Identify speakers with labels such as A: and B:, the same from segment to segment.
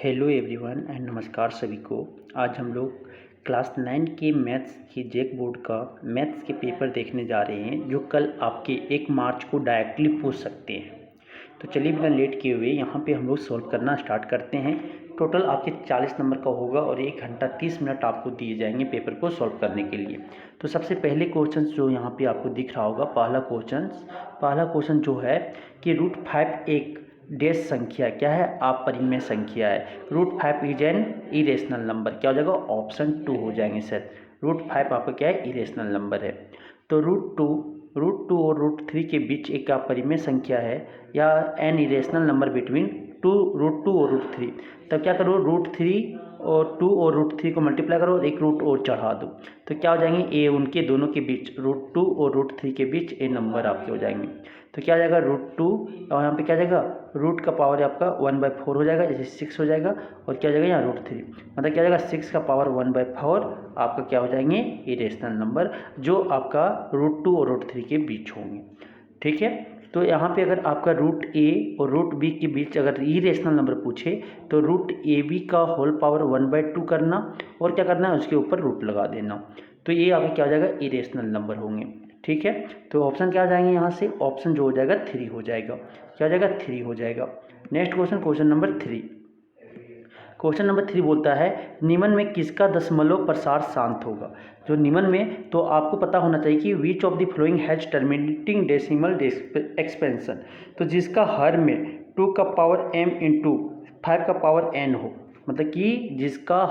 A: Hello everyone and नमस्कार सभी को। आज हम लोग क्लास 9 के मैथ्स के जैक बोर्ड का मैथ्स के पेपर देखने जा रहे हैं जो कल आपके 1 मार्च को डायरेक्टली पूछ सकते हैं। तो चलिए बिना लेट किए हुए यहाँ पे हम लोग सॉल्व करना स्टार्ट करते हैं। टोटल आपके 40 नंबर का होगा और 1 घंटा 30 मिनट आपको दिए जाएंगे पेपर को सॉल्व करने के लिए। तो सबसे पहले क्वेश्चन जो यहाँ पे आपको दिख रहा होगा, पहला क्वेश्चन जो है कि √5 एक डैश संख्या क्या है, आप परिमेय संख्या है। √5 इज एन इरेशनल नंबर, क्या हो जाएगा, ऑप्शन 2 हो जाएंगे सर। √5 आपका क्या है, इरेशनल नंबर है। तो √2 और √3 के बीच एक क्या परिमेय संख्या है या एन इरेशनल नंबर बिटवीन √2 और √3। तब क्या करो, √3 और 2 और √3 को मल्टीप्लाई करो और एक रूट और चढ़ा दो, तो क्या हो जाएंगे, ए उनके दोनों के बीच √2 और √3 के बीच ए नंबर आपके हो जाएंगे। तो क्या आ जाएगा, √2 और यहाँ पे क्या आ जाएगा, रूट का पावर आपका 1/4 हो जाएगा, जैसे 6 हो जाएगा। और क्या हो जाएगा यहाँ √3, मतलब क्या हो जाएगा 6 का पावर 1/4 आपका क्या हो जाएंगे, इरेशनल नंबर जो आपका √2 और √3 के बीच होंगे। ठीक है। तो यहाँ पे अगर आपका √a और √b के बीच अगर इरेशनल नंबर पूछे तो √ab का होल पावर 1/2 करना और क्या करना है, उसके ऊपर रूट लगा देना। तो ये आपका क्या हो जाएगा, इरेशनल नंबर होंगे। ठीक है। तो ऑप्शन क्या आ जाएंगे यहाँ से, ऑप्शन जो हो जाएगा 3 हो जाएगा। क्या हो जाएगा, 3 हो जाएगा। Next question number 3। Question number 3 बोलता है निम्न में किसका दशमलव प्रसार शांत होगा। जो निम्न में, तो आपको पता होना चाहिए कि विच of the flowing has terminating decimal expansion. तो जिसका हर में 2 का पावर m इंटू 5 का पावर n हो, मतलब कि जिसका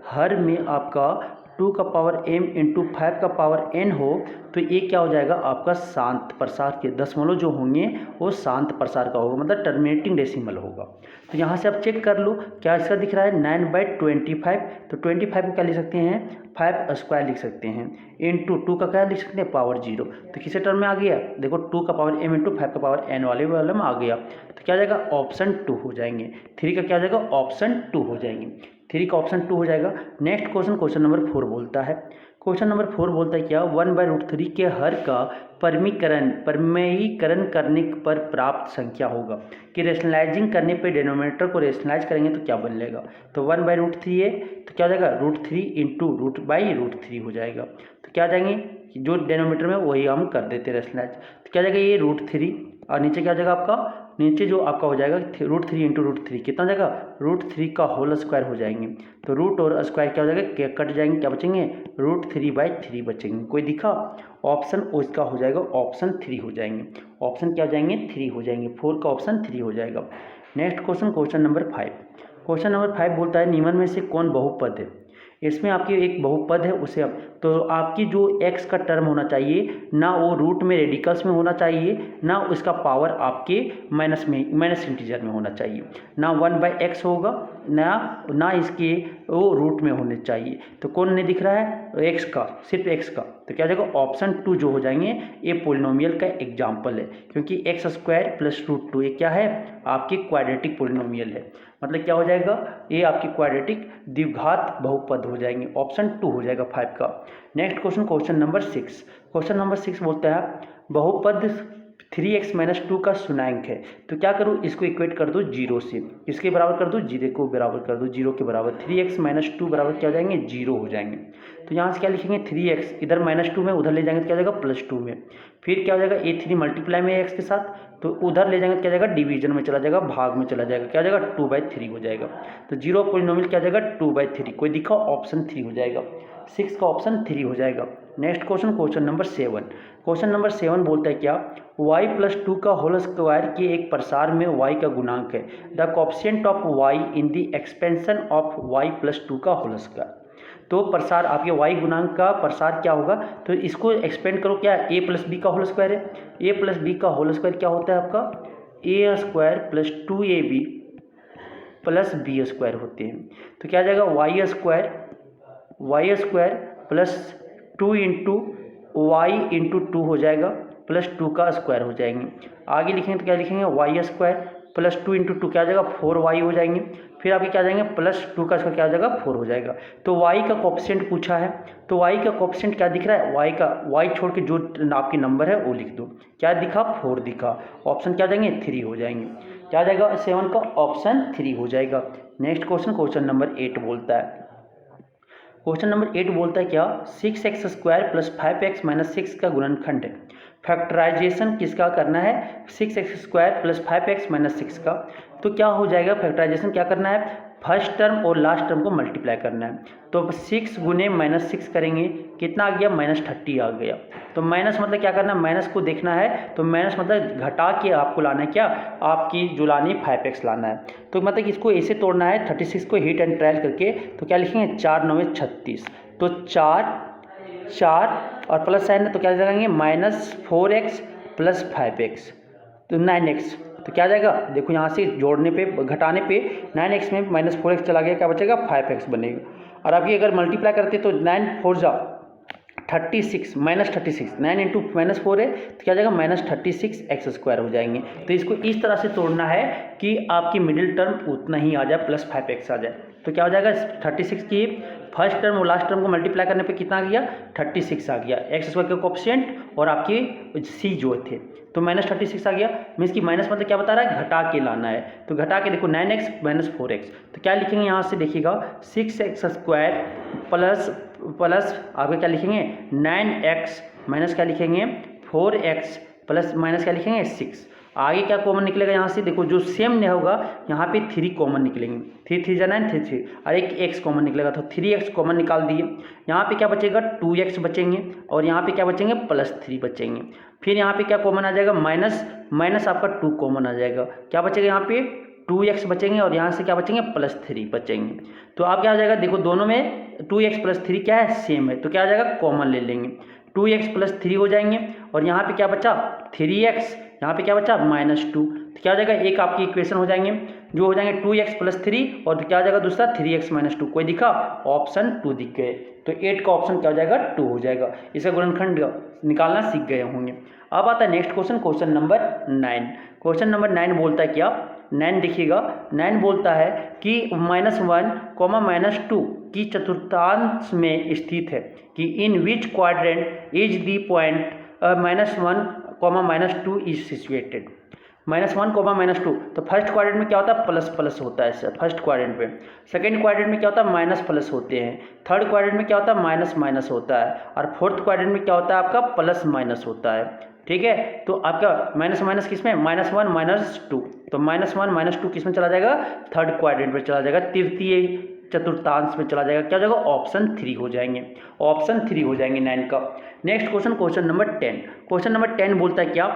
A: हर में आपका 2 का पावर m इंटू 5 का पावर n हो, तो ये क्या हो जाएगा आपका शांत प्रसार के दशमलव जो होंगे वो शांत प्रसार का होगा, मतलब टर्मिनेटिंग डेसिमल होगा। तो यहाँ से आप चेक कर लो, क्या इसका दिख रहा है 9/25। तो 25 को क्या लिख सकते हैं, 5 स्क्वायर लिख सकते हैं, इंटू 2 का क्या लिख सकते हैं, पावर 0। तो किसी टर्म में आ गया, देखो 2 का पावर m इंटू 5 का पावर n वाले में आ गया। तो क्या हो जाएगा, ऑप्शन 2 हो जाएंगे। 3 का क्या हो जाएगा, ऑप्शन 2 हो जाएंगे। 3 का ऑप्शन 2 हो जाएगा। नेक्स्ट क्वेश्चन नंबर 4 बोलता है, क्वेश्चन नंबर 4 बोलता है क्या, 1/√3 के हर का परिमेयीकरण करने पर प्राप्त संख्या होगा कि रेशनलाइजिंग करने पे डिनोमिनेटर को रेशनलाइज करेंगे तो क्या बनेगा। तो 1/√3 है, तो क्या हो जाएगा, √3 इंटू √3 हो जाएगा। तो क्या आ जाएंगे, जो डिनोमिनेटर में वही हम कर देते हैं रेशनलाइज। तो क्या जाएगा, ये √3 और नीचे क्या हो जाएगा आपका, नीचे जो आपका हो जाएगा √3 इंटू √3 कितना हो जाएगा, √3 का होल स्क्वायर हो जाएंगे। तो रूट और स्क्वायर क्या हो जाएगा, कट जाएंगे, क्या बचेंगे, √3/3 बचेंगे। कोई दिखा, ऑप्शन उसका हो जाएगा, ऑप्शन 3 हो जाएंगे। ऑप्शन क्या हो जाएंगे, 3 हो जाएंगे। 4 का ऑप्शन 3 हो जाएगा। Next question number 5। Question number 5 बोलता है निम्न में से कौन बहुपद है। इसमें आपकी एक बहुपद है, उसे अब तो आपकी जो x का टर्म होना चाहिए ना वो रूट में रेडिकल्स में होना चाहिए, ना उसका पावर आपके माइनस इंटीजर में होना चाहिए, ना 1/x होगा, ना इसके वो रूट में होने चाहिए। तो कौन नहीं दिख रहा है, x का, सिर्फ x का। तो क्या जाएगा, ऑप्शन 2 जो हो जाएंगे, ये पोलिनोमियल का एग्जाम्पल है, क्योंकि x² प्लस √2 ये क्या है, आपकी क्वाड्रेटिक पोलिनोमियल है। मतलब क्या हो जाएगा, ये आपकी क्वाड्रेटिक द्विघात बहुपद हो जाएंगे। ऑप्शन 2 हो जाएगा 5 का। Next question number 6। Question number 6 बोलता है बहुपद 3x-2 का शून्यांक है। तो क्या करूँ, इसको इक्वेट कर दो 0 से, इसके बराबर कर दो, 0 को बराबर कर दो 0 के बराबर। 3x-2 बराबर क्या हो जाएंगे, 0 हो जाएंगे। तो यहाँ से क्या लिखेंगे, 3x इधर -2 में, उधर ले जाएंगे तो क्या हो जाएगा +2 में। फिर क्या हो जाएगा, ये 3 मल्टीप्लाई में x के साथ, तो उधर ले जाएंगे तो क्या जाएगा, डिवीजन में चला जाएगा, भाग में चला जाएगा, क्या हो जाएगा 2/3 हो जाएगा। तो 0 पोलिनोमियल क्या हो जाएगा, 2/3। कोई दिखा, ऑप्शन 3 हो जाएगा। 6 का ऑप्शन 3 हो जाएगा। Next question number 7। Question number 7 बोलता है क्या, y+2 का होल स्क्वायर के एक प्रसार में y का गुणांक है। The coefficient of y in the expansion of y+2 का होल स्क्वायर। तो प्रसार आपके y गुणांक का प्रसार क्या होगा, तो इसको एक्सपेंड करो, क्या a+b का होल स्क्वायर है। a+b का होल स्क्वायर क्या होता है आपका, a² + 2ab + b² होते हैं। तो क्या आ जाएगा, y² plus 2 into y into 2 हो जाएगा, +2 का स्क्वायर हो जाएंगे। आगे लिखेंगे तो क्या लिखेंगे, y² +2 इंटू 2 क्या हो जाएगा 4y हो जाएंगे। फिर आपके क्या आ जाएंगे +2 का स्क्वायर क्या हो जाएगा 4 हो जाएगा। तो y का कोएफिशिएंट पूछा है, तो y का कोएफिशिएंट क्या दिख रहा है, y छोड़ के जो आपकी नंबर है वो लिख दो। क्या दिखा 4 दिखा, ऑप्शन क्या जाएंगे 3 हो जाएंगे। क्या आ जाएगा 7 का ऑप्शन 3 हो जाएगा। नेक्स्ट क्वेश्चन नंबर 8 बोलता है, क्वेश्चन नंबर 8 बोलता है क्या 6x² + 5x - 6 का गुणनखंड है। फैक्टराइजेशन किसका करना है 6x² + 5x - 6 का। तो क्या हो जाएगा फैक्टराइजेशन क्या करना है, फर्स्ट टर्म और लास्ट टर्म को मल्टीप्लाई करना है। तो 6 गुने -6 करेंगे कितना आ गया -30 आ गया। तो माइनस मतलब क्या करना है, माइनस को देखना है, तो माइनस मतलब घटा के आपको लाना है क्या, आपकी जो लानी है 5x लाना है। तो मतलब इसको ऐसे तोड़ना है 36 को हीट एंड ट्रायल करके, तो क्या लिखेंगे 4 9 36, तो 4 और प्लस साइन है तो क्या लगाएंगे -4x + 5x तो 9x। तो क्या जाएगा देखो यहाँ से जोड़ने पे घटाने पे 9x में -4x चला गया, क्या बचेगा 5x बनेगा। और आपकी अगर मल्टीप्लाई करते तो 9 4 जा 36 -36 9 इंटू -4 है तो क्या जाएगा -36x² हो जाएंगे। तो इसको इस तरह से तोड़ना है कि आपकी मिडिल टर्म उतना ही आ जाए +5x आ जाए। तो क्या हो जाएगा 36 की फर्स्ट टर्म और लास्ट टर्म को मल्टीप्लाई करने पे कितना आ गया 36 आ गया, x² का कोएफिशिएंट और आपकी c जो थे तो -36 आ गया। मीन्स की माइनस मतलब क्या बता रहा है घटा के लाना है, तो घटा के देखो 9x - 4x तो क्या लिखेंगे यहाँ से देखिएगा 6x² प्लस आपके क्या लिखेंगे 9x माइनस क्या लिखेंगे 4x प्लस माइनस क्या लिखेंगे 6। आगे क्या कॉमन निकलेगा यहाँ से देखो जो सेम नहीं होगा यहाँ पे 3 कॉमन निकलेंगे, 3 3 जा 9 3 3 और एक x कॉमन निकलेगा तो 3x कॉमन निकाल दिए। यहाँ पे क्या बचेगा 2x बचेंगे और यहाँ पे क्या बचेंगे +3 बचेंगे। फिर यहाँ पे क्या कॉमन आ जाएगा माइनस आपका 2 कॉमन आ जाएगा, क्या बचेगा यहाँ पे 2x बचेंगे और यहाँ से क्या बचेंगे +3 बचेंगे। तो आप क्या हो जाएगा देखो दोनों में 2x + 3 क्या है सेम है, तो क्या आ जाएगा कॉमन ले लेंगे 2x + 3 हो जाएंगे और यहाँ पे क्या बचा 3x, यहाँ पे क्या बचा -2। तो क्या हो जाएगा एक आपकी इक्वेशन हो जाएंगे जो हो जाएंगे 2x + 3 और क्या हो जाएगा दूसरा 3x - 2। कोई दिखा ऑप्शन 2 दिख गए, तो 8 का ऑप्शन क्या हो जाएगा 2 हो जाएगा। इसका गुणनखंड निकालना सीख गए होंगे। अब आता है next question number 9। Question number 9 बोलता है क्या 9 देखिएगा 9 बोलता है कि -1, -2 की चतुर्थांश में स्थित है कि in which quadrant is the point -1, -2 is situated. -1, -2 तो फर्स्ट क्वाड्रेंट में क्या होता है प्लस होता है सर फर्स्ट क्वाड्रेंट में, सेकंड क्वाड्रेंट में क्या होता है माइनस होते हैं, थर्ड क्वाड्रेंट में क्या होता है माइनस होता है और फोर्थ क्वाड्रेंट में क्या होता है आपका +- होता है। ठीक है, तो आपका माइनस किस में -1 -2 तो -1 -2 किस में चला जाएगा थर्ड क्वाड्रेंट में चला जाएगा, तृतीय चतुर्थांश में चला जाएगा, क्या हो जाएगा ऑप्शन 3 हो जाएंगे, ऑप्शन 3 हो जाएंगे 9 का। Next question number 10। Question number 10 बोलता है क्या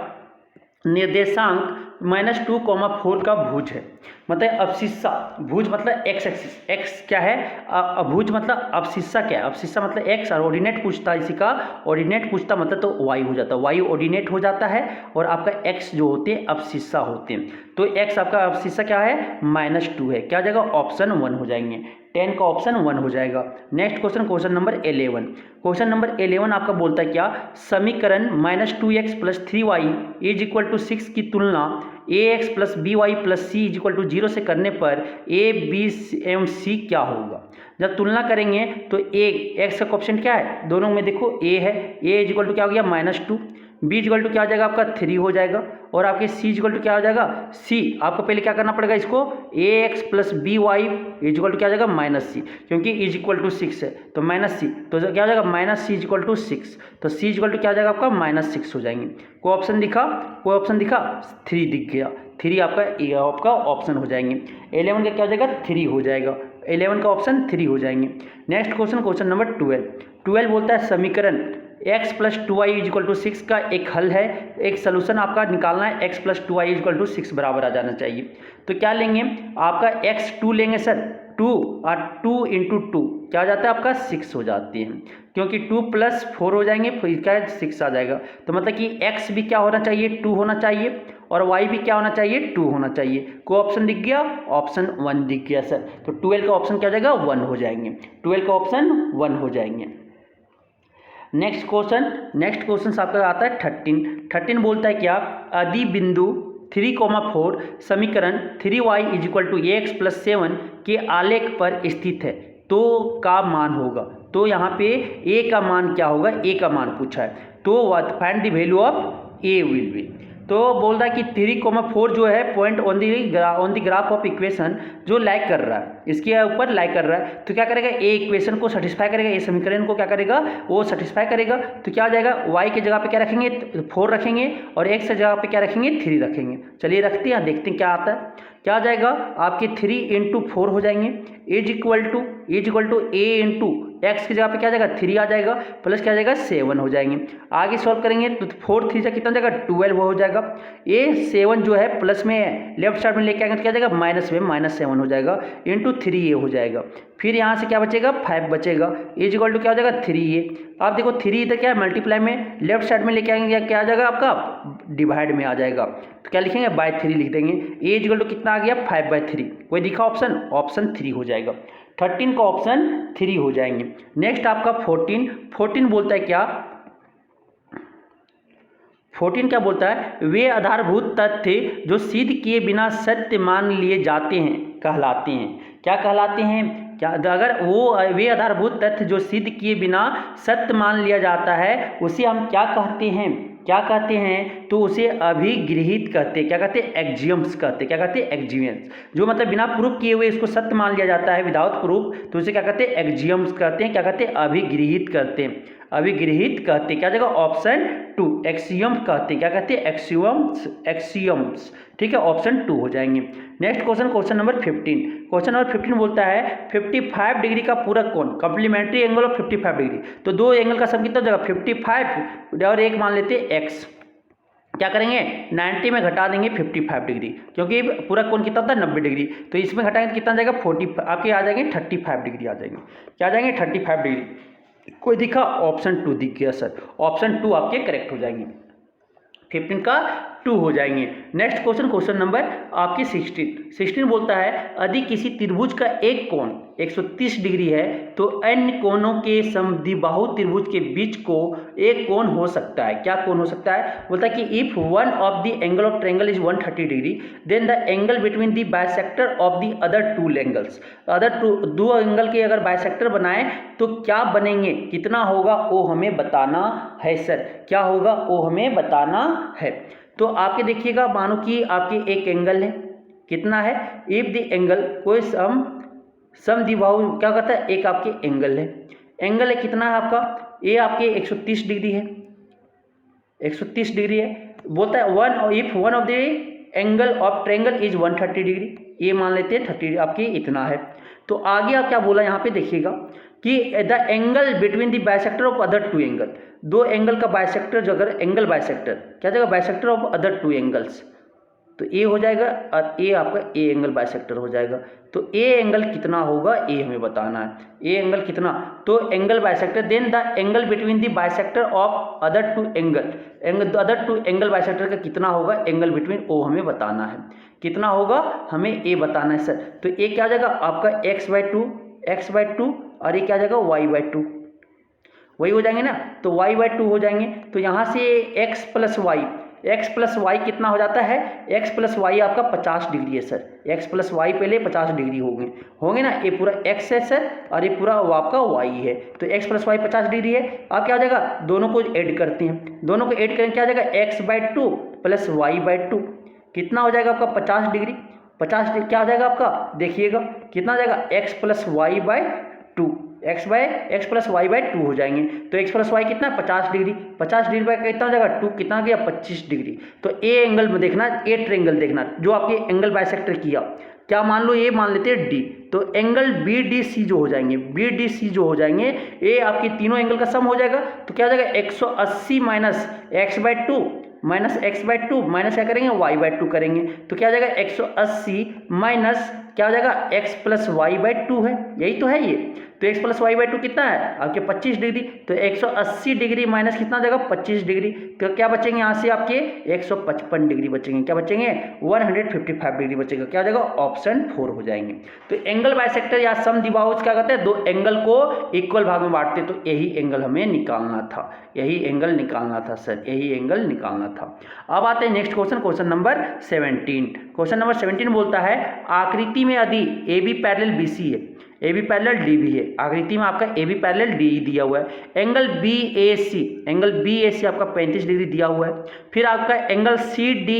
A: निर्देशांक -2, 4 का भुज है, मतलब अवशिष्टा भुज मतलब x एक्सिस, x क्या है अभुज मतलब अवशिष्टा क्या है, अवशिष्टा मतलब x और ऑर्डिनेट पूछता है इसी का, ऑर्डिनेट पूछता मतलब तो y हो जाता है, y ऑर्डिनेट हो जाता है और आपका x जो होते हैं अवशिष्टा होते हैं, तो x आपका अवशिष्टा क्या है -2 है, क्या हो जाएगा ऑप्शन 1 हो जाएंगे, 10 का ऑप्शन 1 हो जाएगा। Next question number 11। Question number 11 आपका बोलता है क्या समीकरण -2x + 3y = 6 की तुलना ax + by + c = 0 से करने पर a b एवं c क्या होगा। जब तुलना करेंगे तो a x का कोएफिशिएंट क्या है दोनों में देखो a है, a = क्या हो गया -2, b = क्या हो जाएगा आपका 3 हो जाएगा और आपके c = क्या हो जाएगा c आपको पहले क्या करना पड़ेगा इसको ax + by = क्या हो जाएगा -c क्योंकि = 6 है तो -c तो क्या हो जाएगा -c = 6 तो c = क्या हो जाएगा आपका -6 हो जाएंगे। कोई ऑप्शन दिखा 3 दिख गया, 3 आपका ऑप्शन हो जाएंगे। 11 का क्या हो जाएगा 3 हो जाएगा, 11 का ऑप्शन 3 हो जाएंगे। नेक्स्ट क्वेश्चन नंबर 12 बोलता है समीकरण x + 2y = 6 का एक हल है, एक सोल्यूशन आपका निकालना है x + 2y = 6 बराबर आ जाना चाहिए। तो क्या लेंगे आपका x 2 लेंगे सर 2 और 2 × 2 क्या हो जाता है आपका 6 हो जाती है क्योंकि 2 + 4 हो जाएंगे फिर क्या 6 आ जाएगा, तो मतलब कि x भी क्या होना चाहिए 2 होना चाहिए और y भी क्या होना चाहिए 2 होना चाहिए। कोई ऑप्शन दिख गया ऑप्शन 1 दिख गया सर, तो 12 का ऑप्शन क्या हो जाएगा 1 हो जाएंगे, 12 का ऑप्शन 1 हो जाएंगे। नेक्स्ट क्वेश्चन आपका आता है 13 बोलता है क्या आदि बिंदु 3,4 समीकरण 3y = ax + 7 के आलेख पर स्थित है तो का मान होगा। तो यहाँ पे a का मान क्या होगा, a का मान पूछा है, तो find the value of a will be. तो बोल रहा है कि 3,4 जो है point on the graph of equation जो लाइक कर रहा है, इसके ऊपर लाइक कर रहा है, तो क्या करेगा, ए इक्वेशन को सेटिस्फाई करेगा, ए समीकरण को क्या करेगा, वो सेटिस्फाई करेगा। तो क्या आ जाएगा, y की जगह पे क्या रखेंगे, 4 रखेंगे, और x की जगह पे क्या रखेंगे, 3 रखेंगे। चलिए रखते हैं, देखते हैं क्या आता है। क्या आ जाएगा आपके 3 × 4 हो जाएंगे, is equal to a into X की जगह पे क्या आ जाएगा, 3 आ जाएगा, प्लस क्या आ जाएगा, 7 हो जाएंगे। आगे सॉल्व करेंगे तो 4 3 से कितना जाएगा, 12 हो जाएगा। ये 7 जो है प्लस में लेफ्ट साइड में लेके आएंगे तो क्या जाएगा, माइनस में -7 हो जाएगा, इंटू 3a हो जाएगा। फिर यहाँ से क्या बचेगा, 5 बचेगा, इज इक्वल टू क्या हो जाएगा, 3a। आप देखो 3 इधर क्या है, मल्टीप्लाई में लेफ्ट साइड में लेके आएंगे, क्या आ जाएगा आपका, डिवाइड में आ जाएगा। तो क्या लिखेंगे, बाय 3 लिख देंगे। a इक्वल टू कितना आ गया, 5/3। कोई दिखा ऑप्शन, ऑप्शन 3 हो जाएगा। 13 का ऑप्शन 3 हो जाएंगे। नेक्स्ट आपका 14 बोलता है क्या, 14 क्या बोलता है, वे आधारभूत तथ्य जो सिद्ध किए बिना सत्य मान लिए जाते हैं कहलाते हैं। क्या कहलाते हैं, क्या, अगर वो वे आधारभूत तथ्य जो सिद्ध किए बिना सत्य मान लिया जाता है उसे हम क्या कहते हैं, क्या कहते हैं, तो उसे अभिगृहित कहते हैं। क्या कहते हैं, एक्जियम्स कहते हैं। क्या कहते हैं, एक्जियम्स, जो मतलब बिना प्रूफ किए हुए इसको सत्य मान लिया जाता है, विदाउट प्रूफ, तो उसे क्या कहते हैं, एक्जियम्स कहते हैं। क्या कहते हैं, अभिगृहित करते हैं, अभिगृहित कहते हैं। क्या जगह, ऑप्शन 2 एक्सियम कहते हैं। क्या कहते हैं, एक्सियम्स, ठीक है, ऑप्शन 2 हो जाएंगे। Next question number 15। Question number 15 बोलता है 55 डिग्री का पूरक कोण, कॉम्प्लीमेंट्री एंगल ऑफ 55 डिग्री। तो दो एंगल का सम कितना हो जाएगा, 55 और एक मान लेते हैं x। क्या करेंगे, 90 में घटा देंगे 55 डिग्री, क्योंकि पूरा कोण कितना होता है, 90 डिग्री। तो इसमें घटाएंगे तो कितना जाएगा, 40, आपके आ जाएंगे 35 डिग्री आ जाएंगे। क्या आ जाएंगे, 35 डिग्री। कोई दिखा, ऑप्शन 2 दिख गया सर, ऑप्शन 2 आपके करेक्ट हो जाएंगे। 15 का 2 हो जाएंगे। नेक्स्ट क्वेश्चन नंबर आपकी 16 बोलता है यदि किसी त्रिभुज का एक कोण 130 डिग्री है तो अन्य कोणों के समद्विबाहु त्रिभुज के बीच को एक कोण हो सकता है। क्या कोण हो सकता है, बोलता है कि if one of the angle of triangle is 130 degree then the angle between the bisector of the other two angles. दो एंगल के अगर बाइसेक्टर बनाए तो क्या बनेंगे, कितना होगा वो हमें बताना है सर। क्या होगा वो हमें बताना है। तो आपके देखिएगा, मानो कि आपके एक एंगल है, कितना है, इफ द एंगल कोई समद्विबाहु क्या कहता है, एक आपके एंगल है कितना है आपका, ये आपके 130 डिग्री है, 130 डिग्री है। बोलता है if one of the angle of triangle is 130 degree, ये मान लेते हैं 30 आपके इतना है। तो आगे आप क्या बोला यहाँ पे देखिएगा कि the angle between the bisector of other two angle, दो एंगल का बाइसेक्टर जो अगर एंगल बाइसेक्टर क्या जगह bisector of other two angles, तो ए हो जाएगा और ए आपका ए एंगल बाइसेक्टर हो जाएगा। तो ए एंगल कितना होगा ए हमें बताना है, ए एंगल कितना, तो angle bisector then the angle between the bisector of other two other two angle bisector का कितना होगा एंगल बिटवीन, ओ हमें बताना है, कितना होगा हमें ए बताना है सर। तो ए क्या हो जाएगा आपका x/2 और ये क्या हो जाएगा y/2, वही हो जाएंगे ना, तो y/2 हो जाएंगे। तो यहाँ से x प्लस वाई कितना हो जाता है, x प्लस वाई आपका 50 डिग्री है सर, x प्लस वाई पहले 50 डिग्री होंगे ना, ये पूरा x है सर और ये पूरा आपका y है। तो x प्लस वाई 50 डिग्री है। अब क्या हो जाएगा, दोनों को ऐड करते हैं, दोनों को ऐड करेंगे क्या हो जाएगा x/2 प्लस y/2 कितना हो जाएगा आपका 50 डिग्री। 50 डिग्री क्या हो जाएगा आपका, देखिएगा कितना हो जाएगा x plus y/2, x plus y/2 हो जाएंगे। तो x प्लस वाई कितना 50 डिग्री, 50 डिग्री बाय कितना हो जाएगा 2, कितना गया 25 डिग्री। तो ए एंगल में देखना, ए ट्रायंगल देखना जो आपके एंगल बाइसेक्टर किया, क्या मान लो ये मान लेते हैं डी, तो एंगल BDC जो हो जाएंगे, BDC जो हो जाएंगे ये आपके तीनों एंगल का सम हो जाएगा। तो क्या हो जाएगा 180 माइनस x/2 माइनस क्या करेंगे y/2 करेंगे। तो क्या हो जाएगा 180 माइनस क्या हो जाएगा, x प्लस वाई बाई 2 है, यही तो है ये। तो x प्लस वाई बाई 2 कितना है आपके 25 डिग्री। तो 180 डिग्री माइनस कितना हो जाएगा 25 डिग्री। तो क्या बचेंगे यहाँ से आपके 155 डिग्री बचेंगे। क्या बचेंगे 155 डिग्री बचेगा। क्या हो जाएगा ऑप्शन 4 हो जाएंगे। तो एंगल बाइसेक्टर या समद्विबाहुज क्या कहते हैं, दो एंगल को इक्वल भाग में बांटते। तो यही एंगल हमें निकालना था, यही एंगल निकालना था सर, यही एंगल निकालना था। अब आते हैं next question, question number 17। Question number 17 बोलता है आकृति में यदि A B parallel B C है, A B parallel D B है, आकृति में आपका ए बी पैरेलल डी दिया हुआ है, एंगल बी ए सी, एंगल बी ए सी आपका 35 डिग्री दिया हुआ है, फिर आपका एंगल सी डी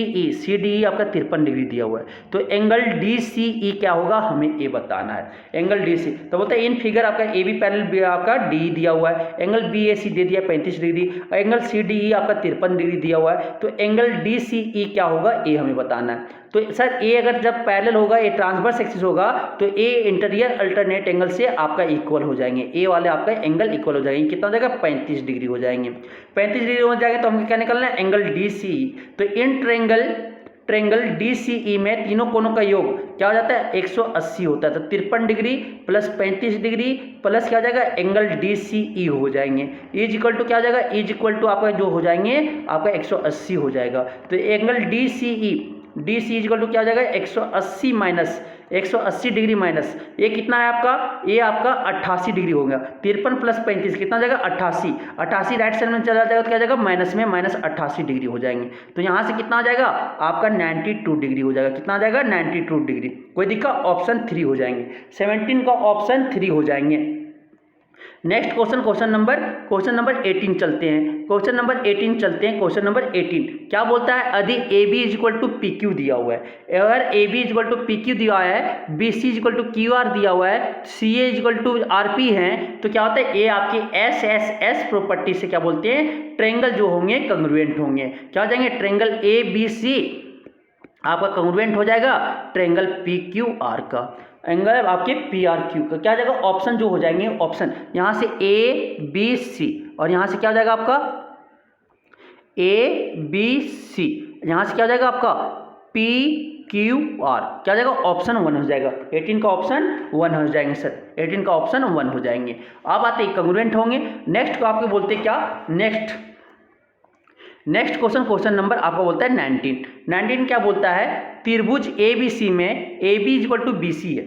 A: ई आपका 53 डिग्री दिया हुआ है। तो एंगल डी सी ई क्या होगा हमें ये बताना है। एंगल डी सी तो बोलते हैं इन फिगर आपका ए बी पैरेलल आपका डी दिया हुआ है, एंगल बी ए सी दे दिया 35 degree, angle C D E आपका 53 डिग्री दिया हुआ है। तो एंगल डी सी ई क्या होगा ये हमें बताना है। तो सर ए अगर जब पैरेलल होगा, ए ट्रांसवर्स एक्सिस होगा, तो ए इंटीरियर अल्टरनेट एंगल से आपका इक्वल हो जाएंगे, ए वाले आपका एंगल इक्वल हो जाएंगे। कितना हो जाएगा 35 डिग्री हो जाएंगे। 35 डिग्री हो जाएगा तो हमें क्या निकलना है एंगल डी सी ई। तो इन ट्रेंगल डी सी ई में तीनों कोनों का योग क्या हो जाता है 180 होता है। तो 53 डिग्री प्लस 35 डिग्री प्लस क्या हो जाएगा एंगल डी सी ई हो जाएंगे, इज इक्वल टू क्या हो जाएगा, इज इक्वल टू आपका जो हो जाएंगे आपका 180 हो जाएगा। तो angle D C is equal to क्या हो जाएगा 180 माइनस 180 डिग्री माइनस ये कितना है आपका, ये आपका 88 डिग्री हो गया। 53 प्लस 35 कितना हो जाएगा 88, 88 राइट साइड में चला जाएगा तो क्या हो जाएगा माइनस में माइनस 88 डिग्री हो जाएंगे। तो यहाँ से कितना आ जाएगा आपका 92 डिग्री हो जाएगा। कितना आ जाएगा 92 डिग्री। कोई दिक्कत, ऑप्शन 3 हो जाएंगे। 17 का ऑप्शन 3 हो जाएंगे। नेक्स्ट क्वेश्चन, क्वेश्चन नंबर 18 चलते हैं। क्वेश्चन नंबर 18 क्या बोलता है, यदि A B is equal to P Q दिया हुआ है, अगर A B is equal to P Q दिया है, B C is equal to Q R दिया हुआ है, C A is equal to R P है, तो क्या होता है ए आपकी एस एस एस प्रॉपर्टी से क्या बोलते हैं ट्रेंगल जो होंगे कंग्रुएंट होंगे। क्या हो जाएंगे ट्रेंगल ए बी सी आपका कंग्रुएंट हो जाएगा ट्रेंगल पी क्यू आर का, एंगल आपके पी आर क्यू का। क्या जाएगा ऑप्शन जो हो जाएंगे ऑप्शन यहाँ से ए बी सी और यहाँ से क्या हो जाएगा आपका ए बी सी, यहाँ से क्या हो जाएगा आपका पी क्यू आर। क्या हो जाएगा ऑप्शन 1 हो जाएगा। 18 का ऑप्शन 1 हो जाएंगे सर, 18 का ऑप्शन 1 हो जाएंगे। अब आते हैं कंग्रुएंट होंगे। नेक्स्ट को आपको बोलते हैं क्या, नेक्स्ट क्वेश्चन नंबर आपका बोलता है 19 क्या बोलता है, त्रिभुज ए बी सी में A B is equal to B C है।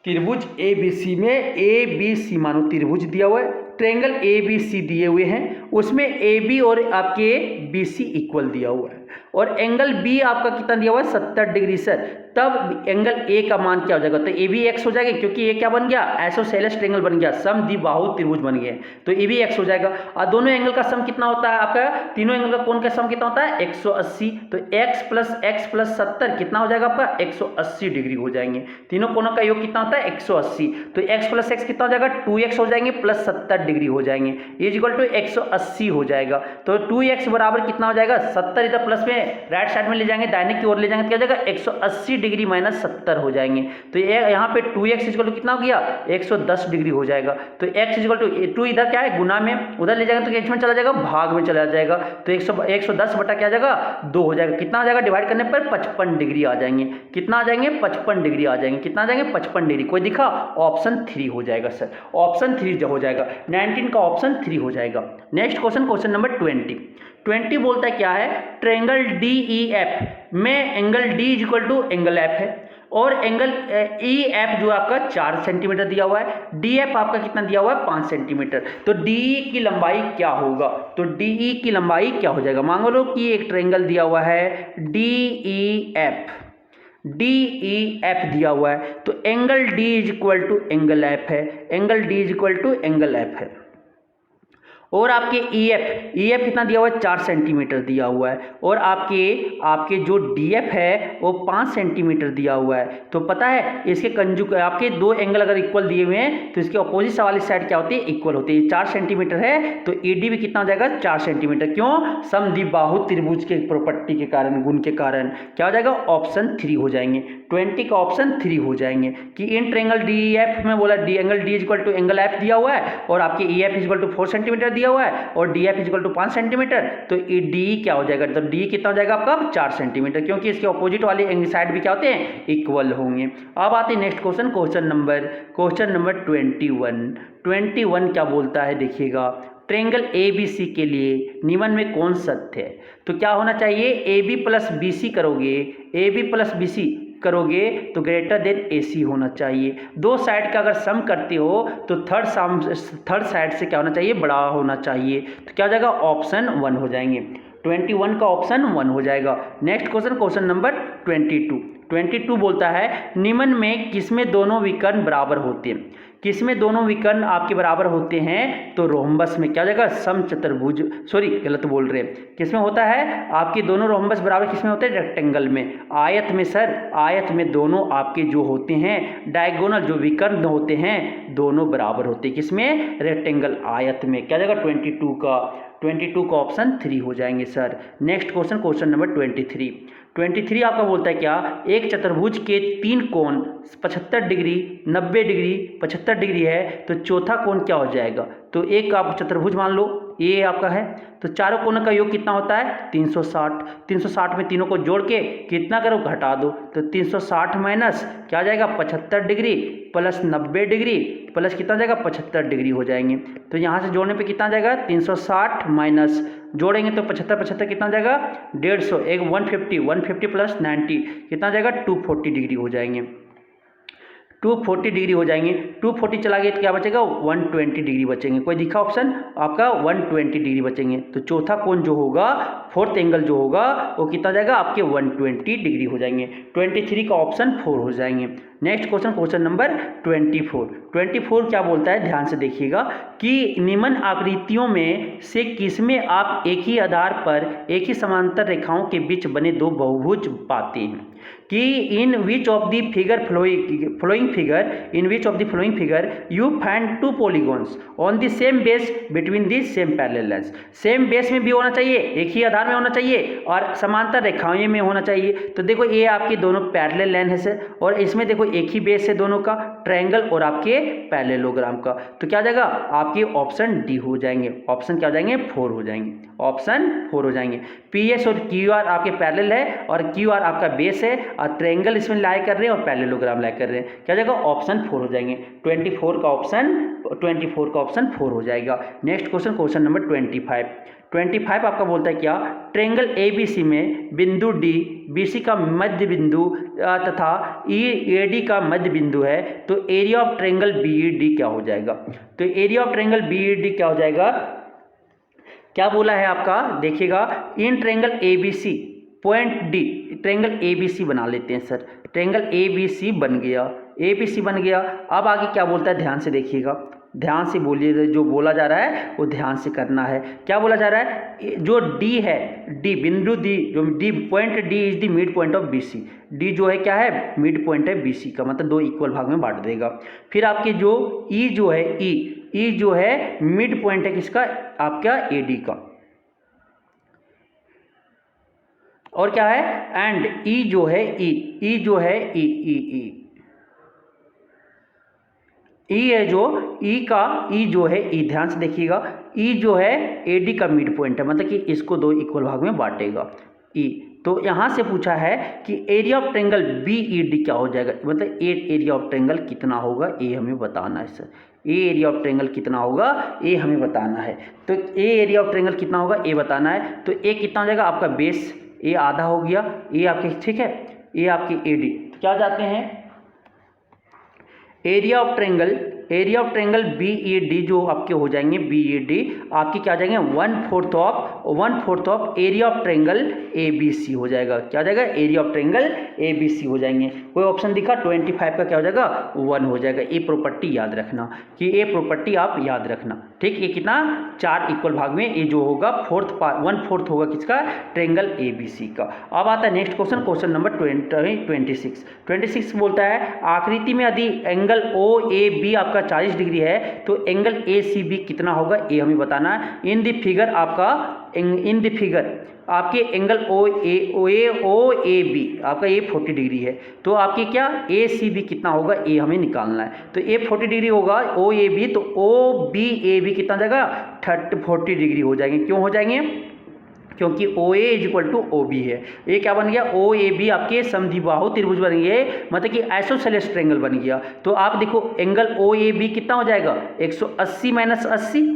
A: त्रिभुज ए बी सी में ए बी सी मानो त्रिभुज दिया हुआ है, ट्रेंगल ए बी सी दिए हुए हैं, उसमें ए बी और आपके बी सी इक्वल दिया हुआ है और एंगल बी आपका कितना दिया हुआ है 70 डिग्री सर। तब एंगल ए का मान क्या हो जाएगा, तो ए बी एक्स हो जाएगा क्योंकि ये क्या बन गया आइसोसेलेस ट्रेंगल बन गया, समद्विबाहु त्रिभुज बन गया, तो ए बी एक्स हो जाएगा। और दोनों एंगल का सम कितना होता है आपका, तीनों एंगल का कोण का सम कितना होता है 180। तो x प्लस 70 कितना हो जाएगा आपका 180 डिग्री हो जाएंगे। तीनों कोणों का योग कितना होता है 180। तो x प्लस एक्स कितना हो जाएगा 2x हो जाएंगे प्लस 70 डिग्री हो जाएंगे, इज इक्वल टू 180 हो जाएगा। तो 2x बराबर कितना हो जाएगा 70, इधर प्लस में राइट साइड में ले जाएंगे, दाहिने की ओर ले जाएंगे, क्या हो जाएगा 180 डिग्री माइनस 70 हो जाएंगे। तो ये यहाँ पे 2x इक्वल टू कितना हो गया 110 डिग्री हो जाएगा। तो x इक्वल टू 2 इधर क्या है गुना में, उधर ले जाएंगे तो x में चला जाएगा भाग में चला जाएगा, तो 110 बटा क्या आ जाएगा 2 हो जाएगा। कितना आ जाएगा डिवाइड करने पर 55 डिग्री आ जाएंगे। कितना आ जाएंगे 55 डिग्री आ जाएंगे। कितना आ जाएंगे 55 डिग्री। कोई दिखा, ऑप्शन 3 हो जाएगा सर, ऑप्शन 3 हो जाएगा। 19 का ऑप्शन 3 हो जाएगा। नेक्स्ट क्वेश्चन नंबर 20 बोलता है क्या है, ट्रेंगल डी ई एफ में angle D is equal to angle F है और एंगल ई एफ जो आपका 4 सेंटीमीटर दिया हुआ है, डी एफ आपका कितना दिया हुआ है 5 सेंटीमीटर। तो डी ई की लंबाई क्या होगा, तो डी ई की लंबाई क्या हो जाएगा, मान लो कि एक ट्रेंगल दिया हुआ है डी ई एफ दिया हुआ है, तो angle D is equal to angle F है, angle D is equal to angle F है। और आपके ई एफ कितना दिया हुआ है 4 सेंटीमीटर दिया हुआ है और आपके जो डी एफ है वो 5 सेंटीमीटर दिया हुआ है। तो पता है इसके कंजुग आपके दो एंगल अगर इक्वल दिए हुए हैं तो इसके अपोजिट वाली साइड क्या होती है इक्वल होती है। 4 सेंटीमीटर है तो ई डी भी कितना हो जाएगा 4 सेंटीमीटर। क्यों, समद्विबाहु त्रिभुज के प्रॉपर्टी के कारण, गुण के कारण क्या हो जाएगा ऑप्शन 3 हो जाएंगे। 20 का ऑप्शन 3 हो जाएंगे कि इन ट्रेंगल डी एफ में बोला D angle D is equal to angle F दिया हुआ है और आपके E F is equal to 4 centimetre दिया हुआ है और D F is equal to 5 centimetre, तो डी क्या हो जाएगा, तो डी कितना हो जाएगा आपका 4 सेंटीमीटर, क्योंकि इसके ऑपोजिट वाले साइड भी क्या होते हैं, इक्वल होंगे। अब आते हैं नेक्स्ट क्वेश्चन, क्वेश्चन नंबर 21 क्या बोलता है, देखिएगा ट्रेंगल ए बी सी के लिए निम्न में कौन सत्य है। तो क्या होना चाहिए, A B plus B C करोगे तो ग्रेटर देन ए सी होना चाहिए। दो साइड का अगर सम करते हो तो थर्ड साइड से क्या होना चाहिए, बड़ा होना चाहिए। तो क्या हो जाएगा, ऑप्शन 1 हो जाएंगे, 21 का ऑप्शन 1 हो जाएगा। नेक्स्ट क्वेश्चन नंबर 22 बोलता है निम्न में किसमें दोनों विकर्ण बराबर होते हैं। किसमें दोनों विकर्ण आपके बराबर होते हैं, तो रोम्बस में क्या हो जाएगा, समचतुर्भुज, सॉरी गलत बोल रहे हैं, किसमें होता है आपके दोनों रोम्बस बराबर किसमें होते हैं, रेक्टेंगल में। आयत में सर, आयत में दोनों आपके जो होते हैं डायगोनल जो विकर्ण होते हैं दोनों बराबर होते हैं, किसमें, रेक्टेंगल आयत में। क्या जाएगा 22 का ऑप्शन 3 हो जाएंगे सर। नेक्स्ट क्वेश्चन नंबर 23 आपका बोलता है क्या, एक चतुर्भुज के 3 कोण 75 डिग्री 90 डिग्री 75 डिग्री है, तो चौथा कोण क्या हो जाएगा। तो एक आप चतुर्भुज मान लो ये आपका है, तो चारों कोणों का योग कितना होता है 360 में तीनों को जोड़ के कितना करो, घटा दो, तो 360 माइनस क्या आ जाएगा 75 डिग्री प्लस 90 डिग्री प्लस कितना जाएगा 75 डिग्री हो जाएंगे। तो यहाँ से जोड़ने पे कितना जाएगा 360 माइनस जोड़ेंगे तो 75 कितना जाएगा 150, एक 150 प्लस 90 कितना जाएगा 240 डिग्री हो जाएंगे, 240 डिग्री हो जाएंगे। 240 चला गया तो क्या बचेगा 120 डिग्री बचेंगे। कोई दिखा ऑप्शन आपका 120 डिग्री बचेंगे। तो चौथा कोण जो होगा, फोर्थ एंगल जो होगा वो कितना जाएगा आपके 120 डिग्री हो जाएंगे। 23 का ऑप्शन 4 हो जाएंगे। नेक्स्ट क्वेश्चन नंबर 24 क्या बोलता है, ध्यान से देखिएगा कि निम्न आकृतियों में से किसमें आप एक ही आधार पर एक ही समांतर रेखाओं के बीच बने दो बहुभुज पाते हैं कि in which of the following figure you find 2 polygons on the same base between the same parallel lines. Same base में भी होना चाहिए, एक ही आधार में होना चाहिए और समांतर रेखाओं में होना चाहिए। तो देखो ये आपकी दोनों पैरेलल लाइन है सर, और इसमें देखो एक ही बेस है दोनों का, ट्रायंगल और आपके पैरेललोग्राम का। तो क्या जाएगा आपके ऑप्शन डी हो जाएंगे। ऑप्शन क्या हो जाएंगे 4 हो जाएंगे, ऑप्शन 4 हो जाएंगे। पी एस और क्यू आर आपके पैरेलल है और क्यू आर आपका बेस है और ट्रायंगल इसमें लाई कर रहे हैं और पैरेललोग्राम लाई कर रहे हैं। क्या जाएगा ऑप्शन 4 हो जाएंगे। 24 का ऑप्शन 4 हो जाएगा। नेक्स्ट क्वेश्चन नंबर 25 आपका बोलता है क्या, ट्रायंगल ABC में बिंदु D BC का मध्य बिंदु तथा EAD का मध्य बिंदु है, तो एरिया ऑफ ट्रायंगल BED क्या हो जाएगा। तो एरिया ऑफ ट्रायंगल BED क्या हो जाएगा, क्या बोला है आपका, देखिएगा in triangle ABC point D, triangle ABC बना लेते हैं सर। ट्रायंगल ABC बन गया। अब आगे क्या बोलता है, ध्यान से देखिएगा, ध्यान से बोलिए, जो बोला जा रहा है वो ध्यान से करना है। क्या बोला जा रहा है, जो D है, D बिंदु D, जो D point D is the mid point of BC। D जो है क्या है, मिड पॉइंट है BC का, मतलब 2 इक्वल भाग में बांट देगा। फिर आपके जो E जो है E जो है मिड पॉइंट है किसका, आपका AD का, और क्या है एंड E जो है E जो है E है जो E जो है E, ध्यान से देखिएगा, E जो है AD का मिड पॉइंट है, मतलब कि इसको 2 इक्वल भाग में बांटेगा E। तो यहाँ से पूछा है कि एरिया ऑफ ट्रायंगल BED क्या हो जाएगा, मतलब एरिया ऑफ ट्रायंगल कितना होगा ये हमें बताना है सर। एरिया ऑफ ट्रायंगल कितना होगा ये हमें बताना है। तो एरिया ऑफ ट्रायंगल कितना होगा ये बताना है। तो ए कितना हो जाएगा आपका बेस, ए आधा हो गया, ये आपके ठीक है, ये आपकी AD। क्या जाते हैं एरिया ऑफ ट्रायंगल BED जो आपके हो जाएंगे, BED आपके क्या जाएंगे 1/4 of area of triangle ABC हो जाएगा। क्या जाएगा एरिया ऑफ ट्रायंगल ABC हो जाएंगे। कोई ऑप्शन दिखा, 25 का क्या हो जाएगा 1 हो जाएगा। ये प्रॉपर्टी याद रखना कि ये प्रॉपर्टी आप याद रखना, ठीक। ये कितना 4 इक्वल भाग में ये जो होगा 1/4 होगा किसका, ट्रायंगल ABC का। अब आता है नेक्स्ट क्वेश्चन नंबर 26 बोलता है आकृति में यदि एंगल OAB आपका 40 डिग्री है तो एंगल ACB कितना होगा ये हमें बताना है। इन दी फिगर आपका इन द फिगर आपके एंगल ओ ए बी आपका ए 40 डिग्री है, तो आपके क्या ए सी बी कितना होगा, ए हमें निकालना है। तो ए 40 डिग्री होगा ओ ए बी, तो ओ बी ए बी कितना हो जाएगा 40 डिग्री हो जाएंगे। क्यों हो जाएंगे, क्योंकि O A is equal to O B है। ये क्या बन गया, ओ ए बी आपके समद्विबाहु त्रिभुज बन गए, मतलब कि आइसोसेलेस ट्रायंगल बन गया। तो आप देखो एंगल ओ ए बी कितना हो जाएगा 180 माइनस 80,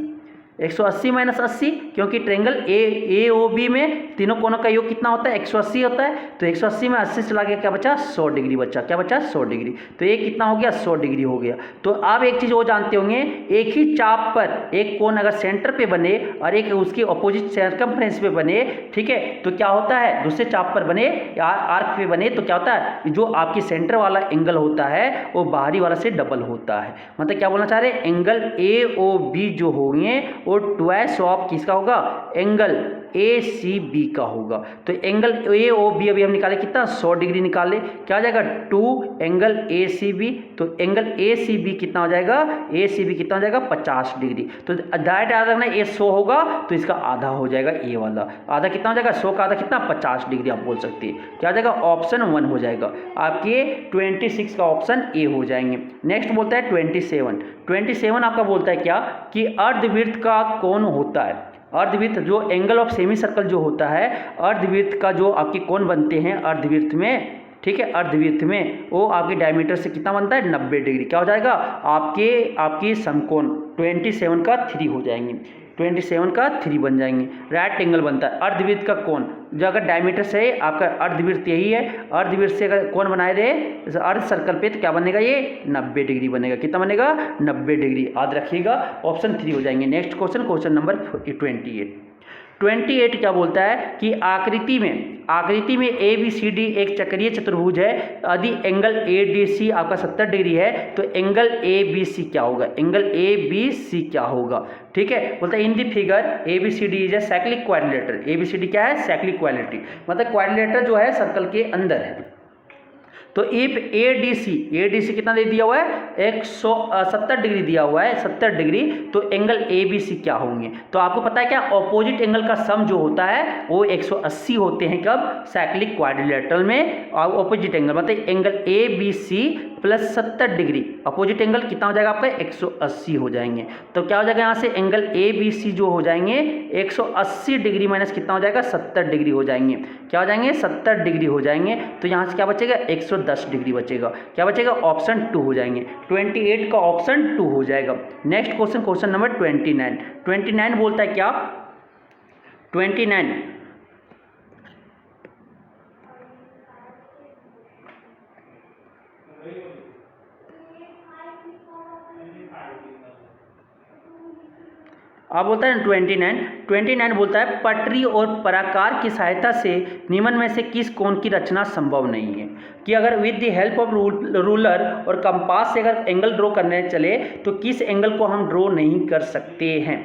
A: 180 माइनस 80, क्योंकि ट्रायंगल ए ओ बी में तीनों कोनों का योग कितना होता है 180 होता है। तो 180 में 80 चला गया, क्या बचा 100 डिग्री बचा, क्या बचा 100 डिग्री। तो ये कितना हो गया 100 डिग्री हो गया। तो आप एक चीज़ वो जानते होंगे, एक ही चाप पर एक कोण अगर सेंटर पे बने और एक उसके अपोजिट सर्कमफ्रेंस पे बने, ठीक है, तो क्या होता है दूसरे चाप पर बने या आर्क पे बने, तो क्या होता है जो आपकी सेंटर वाला एंगल होता है वो बाहरी वाला से डबल होता है। मतलब क्या बोलना चाह रहे हैं, एंगल ए ओ बी जो होंगे वो ट्वाइस ऑफ किसका होगा, एंगल ए सी बी का होगा। तो एंगल ए ओ बी अभी हम निकाले कितना 100 डिग्री निकाले, क्या हो जाएगा 2 एंगल ए सी बी। तो एंगल ए सी बी कितना हो जाएगा, ए सी बी कितना हो जाएगा 50 डिग्री। तो डायरेक्ट याद रखना ये 100 होगा तो इसका आधा हो जाएगा, ए वाला आधा कितना हो जाएगा 100 का आधा कितना 50 डिग्री आप बोल सकते हैं। क्या हो जाएगा ऑप्शन 1 हो जाएगा आपके 26 का ऑप्शन ए हो जाएंगे। नेक्स्ट बोलता है 27 आपका बोलता है क्या कि अर्धवृत्त का कोण होता है, अर्धवृत्त जो एंगल ऑफ सेमी सर्कल जो होता है, अर्धवृत्त का जो आपके कोण बनते हैं अर्धवृत्त में, ठीक है, अर्धवृत्त में वो आपके डायमीटर से कितना बनता है 90 डिग्री। क्या हो जाएगा आपके समकोण 27 का 3 हो जाएंगे, 27 का 3 बन जाएंगे। राइट एंगल बनता है अर्धवृत्त का कोण, जो अगर डायमीटर से आपका अर्धवृत्त यही है, अर्धवृत्त से अगर कोण बनाए रहे अर्ध सर्कल पे तो क्या बनेगा ये 90 डिग्री बनेगा। कितना बनेगा 90 डिग्री, याद रखिएगा ऑप्शन 3 हो जाएंगे। नेक्स्ट क्वेश्चन नंबर 28 क्या बोलता है कि आकृति में ए बी सी डी एक चक्रीय चतुर्भुज है, यदि एंगल ए डी सी आपका 70 डिग्री है तो एंगल ए बी सी क्या होगा, एंगल ए बी सी क्या होगा, ठीक है। बोलता है in the figure A B C D is a cyclic quadrilateral. A B C D क्या है, साइक्लिक क्वाड्रिलेटरल, मतलब क्वाड्रिलेटरल जो है सर्कल के अंदर है। तो इफ ए डी सी कितना दे दिया हुआ है 170 डिग्री दिया हुआ है, 70 डिग्री, तो एंगल ए बी सी क्या होंगे। तो आपको पता है क्या ऑपोजिट एंगल का सम जो होता है वो 180 होते हैं, कब साइक्लिक क्वाड्रिलेटरल में। और ऑपोजिट एंगल मतलब angle A B C plus 70 degree, opposite angle कितना हो जाएगा आपका 180 हो जाएंगे। तो क्या हो जाएगा यहाँ से एंगल ए बी सी जो हो जाएंगे 180 डिग्री माइनस कितना हो जाएगा 70 डिग्री हो जाएंगे, क्या हो जाएंगे 70 डिग्री हो जाएंगे। तो यहाँ से क्या बचेगा 110 डिग्री बचेगा, क्या बचेगा ऑप्शन 2 हो जाएंगे। 28 का ऑप्शन 2 हो जाएगा। नेक्स्ट क्वेश्चन नंबर 29 बोलता है क्या 29 अब बोलता है 29 बोलता है पटरी और पराकार की सहायता से निम्न में से किस कोण की रचना संभव नहीं है। कि अगर with the help of ruler और कंपास से अगर एंगल ड्रॉ करने चले तो किस एंगल को हम ड्रॉ नहीं कर सकते हैं,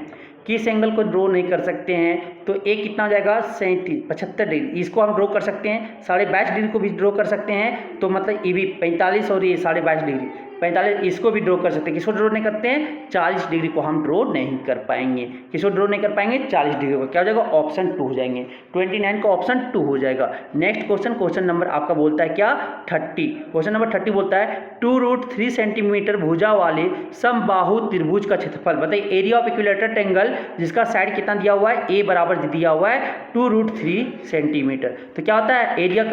A: किस एंगल को ड्रॉ नहीं कर सकते हैं। तो एक कितना हो जाएगा 75 डिग्री, इसको हम ड्रॉ कर सकते हैं। 22.5 डिग्री को भी ड्रॉ कर सकते हैं, तो मतलब ये भी 45 और ये 22.5 डिग्री 45 इसको भी ड्रॉ कर सकते हैं। किसको ड्रॉ नहीं करते हैं 40 डिग्री को हम ड्रॉ नहीं कर पाएंगे, किसको ड्रॉ नहीं कर पाएंगे 40 डिग्री को। क्या हो जाएगा ऑप्शन 2 हो जाएंगे, 29 का ऑप्शन 2 हो जाएगा। नेक्स्ट क्वेश्चन नंबर आपका बोलता है क्या 30। क्वेश्चन नंबर 30 बोलता है 2√3 सेंटीमीटर भुजा वाले समबाहु त्रिभुज का क्षेत्रफल बताइए। एरिया ऑफ इक्विलेटरल ट्रायंगल जिसका साइड कितना दिया हुआ है ए बराबर दिया हुआ है 2√3 सेंटीमीटर। तो क्या होता है area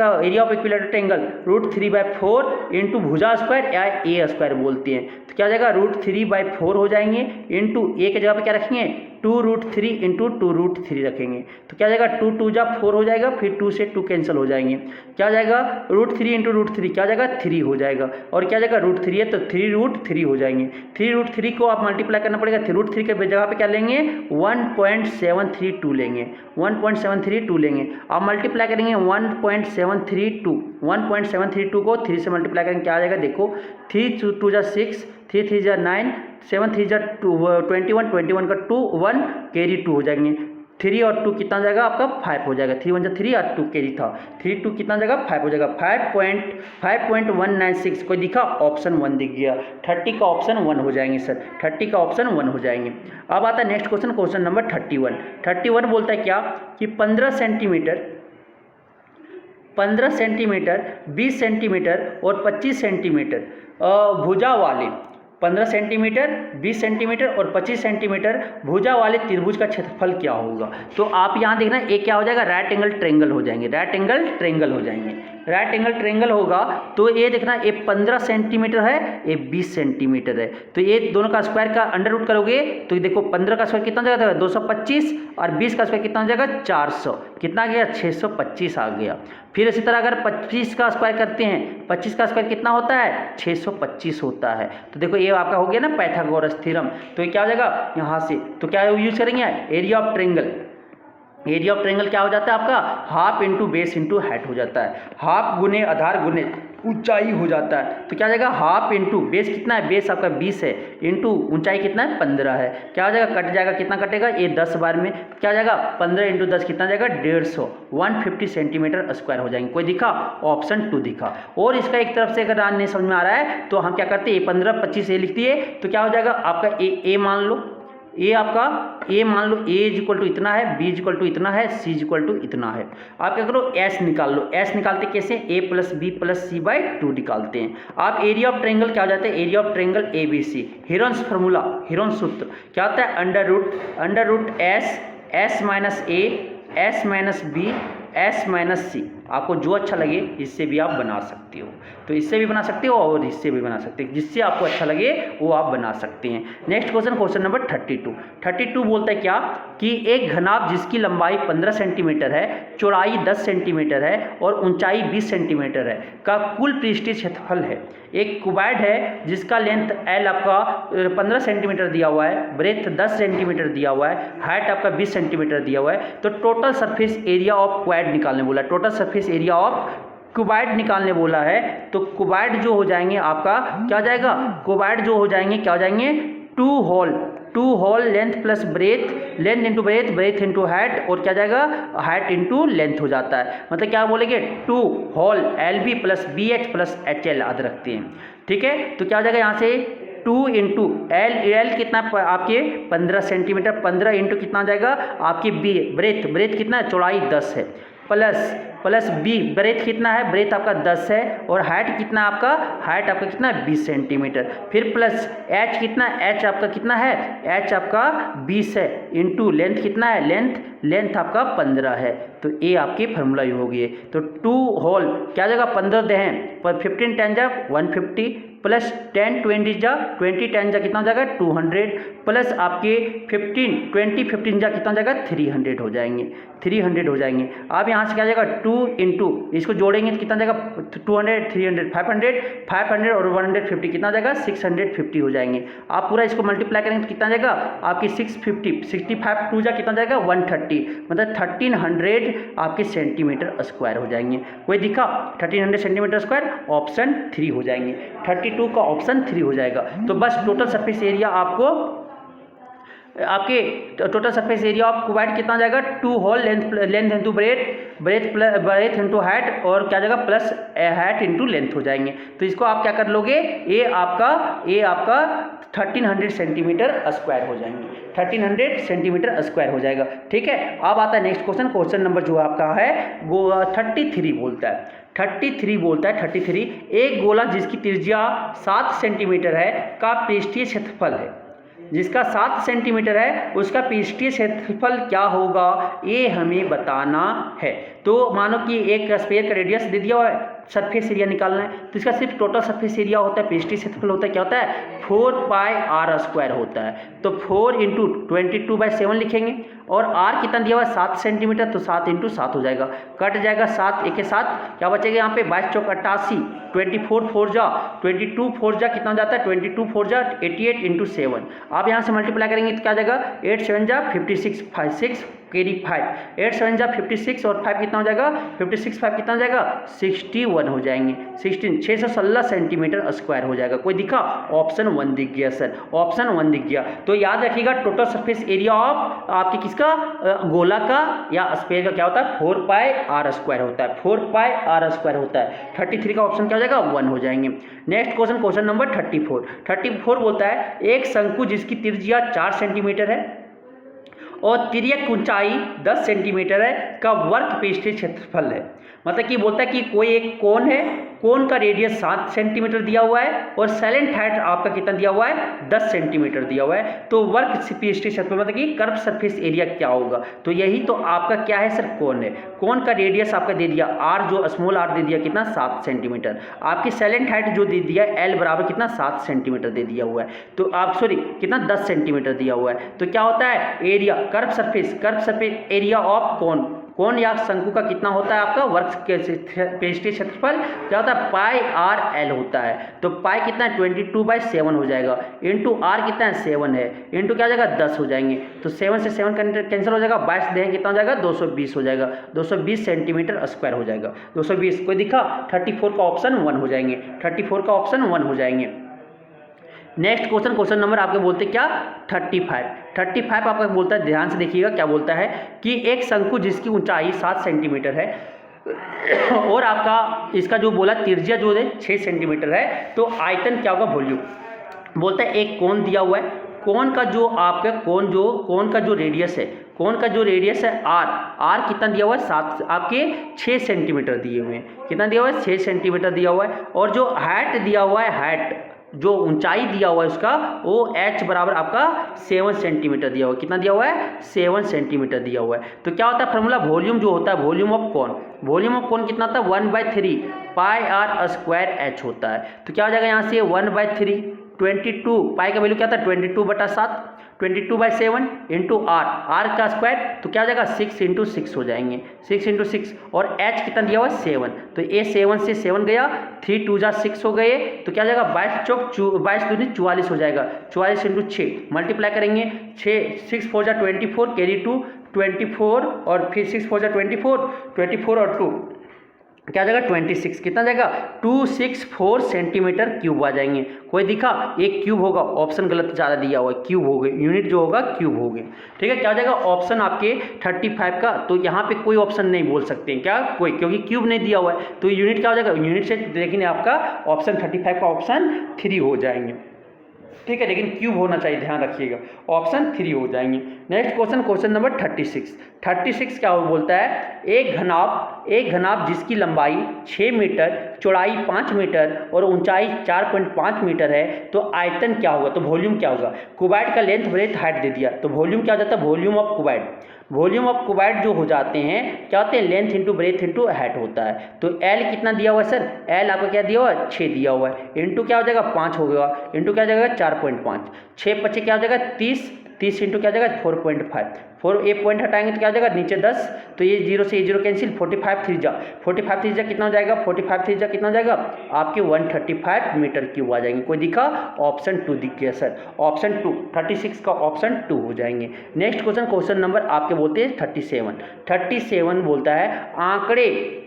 A: of equilateral triangle √3/4 into भुजा स्क्वायर या ए स्क्वायर बोलते हैं। तो क्या हो जाएगा √3/4 हो जाएंगे इंटू ए के जगह पे क्या रखेंगे 2√3 इंटू 2√3 रखेंगे। तो क्या हो जाएगा 2 2 जा 4 हो जाएगा, फिर 2 से 2 कैंसिल हो जाएंगे। क्या हो जाएगा √3 इंटू √3 क्या हो जाएगा 3 हो जाएगा। और क्या हो जाएगा √3 है तो 3√3 हो जाएंगे। 3√3 को आप मल्टीप्लाई करना पड़ेगा, 3√3 के जगह पे क्या लेंगे 1.732 लेंगे, 1.732 लेंगे। आप मल्टीप्लाई करेंगे 1.732 को 3 से मल्टीप्लाई करेंगे क्या आ जाएगा देखो 3 2 जा 6 3 3 जा 9 7 3 जा 21 का 2 1 कैरी 2 हो जाएंगे। 3 और 2 कितना हो जाएगा आपका 5 हो जाएगा। 3 × 3 और 2 kg था, 3 2 कितना हो जाएगा 5 हो जाएगा। 5.196 कोई दिखा, ऑप्शन 1 दिख गया। 30 का ऑप्शन 1 हो जाएंगे सर, 30 का ऑप्शन 1 हो जाएंगे। अब आता है नेक्स्ट क्वेश्चन, क्वेश्चन नंबर 31। 31 बोलता है क्या कि 15 सेंटीमीटर, 20 सेंटीमीटर और 25 सेंटीमीटर भुजा वाले, 15 सेंटीमीटर, 20 सेंटीमीटर और 25 सेंटीमीटर भुजा वाले त्रिभुज का क्षेत्रफल क्या होगा। तो आप यहाँ देखना, ये क्या हो जाएगा, राइट एंगल ट्रायंगल हो जाएंगे, राइट एंगल ट्रायंगल हो जाएंगे। राइट एंगल ट्रायंगल होगा तो ये देखना, ये 15 सेंटीमीटर है, ये 20 सेंटीमीटर है, तो ये दोनों का स्क्वायर का अंडर रूट करोगे तो देखो 15 का स्क्वायर कितना हो जाएगा 225 और 20 का स्क्वायर कितना हो जाएगा 400, कितना आ गया 625 आ गया। फिर इसी तरह अगर 25 का स्क्वायर करते हैं, 25 का स्क्वायर कितना होता है 625 होता है। तो देखो ये आपका हो गया ना पाइथागोरस थ्योरम। तो ये क्या हो जाएगा यहाँ से, तो क्या यूज करेंगे area of triangle. Area of triangle क्या हो जाता है आपका, half into base into height हो जाता है, हाफ गुने आधार गुने ऊंचाई हो जाता है। तो क्या हो जाएगा हाफ इंटू बेस कितना है, बेस आपका 20 है, इंटू ऊंचाई कितना है 15 है। क्या हो जाएगा, कट जाएगा, कितना कटेगा ये 10 बार में, क्या हो जाएगा 15 × 10 कितना जाएगा 150, 150 सेंटीमीटर स्क्वायर हो जाएंगे। कोई दिखा, ऑप्शन 2 दिखा। और इसका एक तरफ से अगर नहीं समझ में आ रहा है तो हम क्या करते हैं, 15 25 ए लिख दिए, तो क्या हो जाएगा आपका ए मान लो, ए आपका ए मान लो, ए इज इक्वल टू इतना है, बी इज इक्वल टू इतना है, सी इज इक्वल टू इतना है। आप क्या करो एस निकाल लो, एस निकालते कैसे, A plus B plus C by 2 निकालते हैं। आप एरिया ऑफ ट्रायंगल क्या हो जाता है, area of triangle A B C, Heron's formula, Heron's सूत्र क्या होता है, under root S minus A, S minus B, S minus C. आपको जो अच्छा लगे इससे भी आप बना सकते हो, तो इससे भी बना सकते हो और इससे भी बना सकते हो, जिससे आपको अच्छा लगे वो आप बना सकते हैं। Next question, question number 32। 32 बोलता है क्या कि एक घनाभ जिसकी लंबाई 15 सेंटीमीटर है, चौड़ाई 10 सेंटीमीटर है और ऊंचाई 20 सेंटीमीटर है का कुल पृष्ठीय क्षेत्रफल है। एक क्यूबॉइड है जिसका लेंथ एल आपका 15 सेंटीमीटर दिया हुआ है, ब्रेथ 10 सेंटीमीटर दिया हुआ है, हाइट आपका 20 सेंटीमीटर दिया हुआ है। तो total surface area of cuboid निकालने बोला, total surface area of cuboid निकालने बोला है। तो क्यूबॉइड जो हो जाएंगे आपका क्या हो जाएगा, क्यूबॉइड जो हो जाएंगे क्या हो जाएंगे, two whole length plus breadth, length into breadth, breadth into height, और क्या जाएगा हाइट इंटू लेंथ हो जाता है। मतलब क्या बोलेंगे 2 whole L B plus B H plus H L याद रखते हैं, ठीक है। तो क्या हो जाएगा यहाँ से 2 इंटू एल कितना आपके 15 सेंटीमीटर, 15 इंटू कितना हो जाएगा आपकी बी ब्रेथ कितना है, चौड़ाई 10 है, प्लस बी ब्रेथ कितना है, ब्रेथ आपका 10 है, और हाइट कितना आपका, हाइट आपका कितना है 20 सेंटीमीटर, फिर प्लस एच कितना, एच आपका कितना है, एच आपका 20 है, इंटू लेंथ कितना है, लेंथ आपका 15 है। तो ये आपकी फार्मूला हो गई है। तो 2 होल क्या जाएगा 15 दें पर 15 10 जा 150 प्लस 10 20 जा 20 10 जा कितना हो जाएगा 200 प्लस आपके 15 जा कितना हो जाएगा 300 हो जाएंगे, 300 हो जाएंगे। अब यहाँ से क्या जाएगा 2 इंटू इसको जोड़ेंगे तो कितना जाएगा 200 300 500 और 150 कितना जाएगा 650 हो जाएंगे। आप पूरा इसको मल्टीप्लाई करेंगे तो कितना जाएगा आपकी 650 65 2 जा कितना जाएगा 130, मतलब 1300 आपके सेंटीमीटर स्क्वायर हो जाएंगे। कोई दिखा 1300 सेंटीमीटर स्क्वायर, ऑप्शन 3 हो जाएंगे। 32 का ऑप्शन 3 हो जाएगा। तो बस टोटल सरफेस एरिया आपको आपके total surface area of cuboid कितना जाएगा 2 whole length into breadth into height, और क्या जाएगा प्लस हाइट इंटू लेंथ हो जाएंगे। तो इसको आप क्या कर लोगे, ये आपका 1300 सेंटीमीटर स्क्वायर हो जाएंगे, 1300 सेंटीमीटर स्क्वायर हो जाएगा, ठीक है। अब आता है नेक्स्ट क्वेश्चन, क्वेश्चन नंबर जो आपका है वो 33 बोलता है। 33 बोलता है 33 एक गोला जिसकी त्रिज्या 7 सेंटीमीटर है का पृष्ठीय क्षेत्रफल है, जिसका 7 सेंटीमीटर है उसका पृष्ठीय क्षेत्रफल क्या होगा ये हमें बताना है। तो मानो कि एक स्फीयर का रेडियस दे दिया हुआ है, सरफेस एरिया निकालना है, तो इसका सिर्फ टोटल सरफेस एरिया होता है, पृष्ठीय क्षेत्रफल होता है क्या होता है 4πr² होता है। तो 4 इंटू 22/7 लिखेंगे, और r कितना दिया हुआ है 7 सेंटीमीटर, तो 7 इंटू 7 हो जाएगा, कट जाएगा 7 एक के साथ, क्या बचेगा यहाँ पे 22 चौक 88, 24 4 जा 22 4 जा कितना हो जाता है 22 4 जा 88 इंटू 7। आप यहाँ से मल्टीप्लाई करेंगे तो क्या जाएगा 8 7 जा 56 5 6 कैरी 5, 8 7 जा 56 और 5 कितना हो जाएगा 56, 5 कितना हो जाएगा 61 हो जाएंगे, 16 616 सेंटीमीटर स्क्वायर हो जाएगा। कोई दिखा? ऑप्शन 1 दिख गया सर, ऑप्शन 1 दिख गया। तो याद रखिएगा टोटल सरफेस एरिया ऑफ आपके किसका गोला का या स्फीयर का क्या होता है 4 पाई आर स्क्वायर होता है, 4 पाई आर स्क्वायर होता है। 33 का ऑप्शन क्या हो जाएगा 1 हो जाएंगे। नेक्स्ट क्वेश्चन, क्वेश्चन नंबर 34 बोलता है एक शंकु जिसकी त्रिज्या 4 सेंटीमीटर है और तिर्यक ऊंचाई 10 सेंटीमीटर है का वर्ग पृष्ठीय क्षेत्रफल है। मतलब कि बोलता है कि कोई एक कोन है, कोन का रेडियस 7 सेंटीमीटर दिया हुआ है और साइलेंट हाइट आपका कितना दिया हुआ है 10 सेंटीमीटर दिया हुआ है। तो वर्ग पृष्ठीय क्षेत्रफल मतलब कि कर्व सरफेस एरिया क्या होगा? तो यही तो आपका क्या है सर कोन है। कोन का रेडियस आपका दे दिया आर, जो स्मॉल आर दे दिया कितना 7 सेंटीमीटर। आपकी साइलेंट हाइट जो दे दिया एल बराबर कितना 7 सेंटीमीटर दे दिया हुआ है। तो आप सॉरी कितना 10 सेंटीमीटर दिया हुआ है। तो क्या होता है area curve surface area of cone या शंकु का कितना होता है आपका वर्ग पृष्ठीय क्षेत्रफल क्या होता है पाई आर एल होता है। तो पाई कितना है 22/7 हो जाएगा, इंटू आर कितना है 7 है, इंटू क्या हो जाएगा 10 हो जाएंगे। तो 7 से 7 कैंसिल हो जाएगा, 22 देंगे कितना हो जाएगा 220 हो जाएगा, 220 सेंटीमीटर स्क्वायर हो जाएगा। 220 कोई दिखा? 34 का ऑप्शन 1 हो जाएंगे, 34 का ऑप्शन 1 हो जाएंगे। नेक्स्ट क्वेश्चन, क्वेश्चन नंबर आपके बोलते क्या 35 आपका बोलता है, ध्यान से देखिएगा क्या बोलता है कि एक शंकु जिसकी ऊंचाई 7 सेंटीमीटर है और आपका इसका जो बोला त्रिज्या जो है 6 सेंटीमीटर है, तो आयतन क्या होगा वॉल्यूम। बोलता है एक कोण दिया हुआ है, कोण का जो आपका कोण का जो रेडियस है, कोण का जो रेडियस है आर कितना दिया हुआ है 7 आपके 6 सेंटीमीटर दिए हुए हैं, कितना दिया हुआ है 6 सेंटीमीटर दिया हुआ है। और जो हाइट दिया हुआ है, हाइट जो ऊंचाई दिया हुआ है उसका वो h बराबर आपका 7 सेंटीमीटर दिया हुआ है, कितना दिया हुआ है 7 सेंटीमीटर दिया हुआ है। तो क्या होता है फॉर्मूला वॉल्यूम जो होता है वॉल्यूम ऑफ कोण कितना होता है 1/3 पाई आर स्क्वायर h होता है। तो क्या हो जाएगा यहाँ से 1/3 22 पाई का वैल्यू क्या था 22/7 22/7 इंटू आर का स्क्वायर तो क्या हो जाएगा 6 × 6 हो जाएंगे, 6 × 6 और h कितना दिया हुआ है 7। तो ये 7 से 7 गया, 3 2 जा 6 हो गए, तो क्या हो जाएगा 22 दूनी 44 हो जाएगा, 44 × 6 मल्टीप्लाई करेंगे, 6 4 जा 24 कैरी 2 24 और फिर 6 4 जा 24 और 2 क्या जाएगा 26, कितना जाएगा 264 सेंटीमीटर क्यूब आ जाएंगे। कोई दिखा? एक क्यूब होगा, ऑप्शन गलत ज़्यादा दिया हुआ है, क्यूब हो गए, यूनिट जो होगा क्यूब हो गए। ठीक है, क्या जाएगा ऑप्शन आपके 35 का। तो यहाँ पे कोई ऑप्शन नहीं बोल सकते हैं क्या कोई, क्योंकि क्यूब नहीं दिया हुआ है। तो यूनिट क्या हो जाएगा, यूनिट से लेकिन आपका ऑप्शन 35 का ऑप्शन 3 हो जाएंगे। ठीक है, लेकिन क्यूब होना चाहिए, ध्यान रखिएगा, ऑप्शन 3 हो जाएंगे। नेक्स्ट क्वेश्चन, क्वेश्चन नंबर 36 क्या बोलता है एक घनाभ जिसकी लंबाई 6 मीटर, चौड़ाई 5 मीटर और ऊंचाई 4.5 मीटर है, तो आयतन क्या होगा, तो वॉल्यूम क्या होगा। क्यूबॉइड का लेंथ ब्रेथ हाइट दे दिया, तो वॉल्यूम क्या हो जाता है वॉल्यूम ऑफ क्यूबॉइड जो हो जाते हैं क्या होते हैं length into breadth into height होता है। तो एल कितना दिया हुआ है सर, एल आपका क्या दिया हुआ है 6 दिया हुआ है, इंटू क्या हो जाएगा 5 हो गया, इंटू क्या हो जाएगा 4.5, 6 25 क्या हो जाएगा 30 इंटू क्या हो जाएगा 4.5, 4 एक पॉइंट हटाएंगे तो क्या हो जाएगा नीचे 10, तो ये 0 से ये 0 कैंसिल, 45 3 जा कितना हो जाएगा 45 3 जा कितना हो जाएगा आपके 135 मीटर क्यूब आ जाएंगे। कोई दिखा? ऑप्शन 2 दिख गया सर, ऑप्शन 2 36 का ऑप्शन 2 हो जाएंगे। नेक्स्ट क्वेश्चन, क्वेश्चन नंबर आपके बोलते हैं 37 बोलता है आंकड़े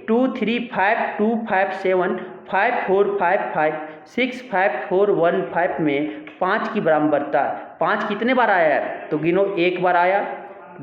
A: 2 3 5 2 5 7 5 4 5 5 6 5 4 1 5 में 5 की बराबरता, 5 कितने बार आया है, तो गिनो 1 बार आया,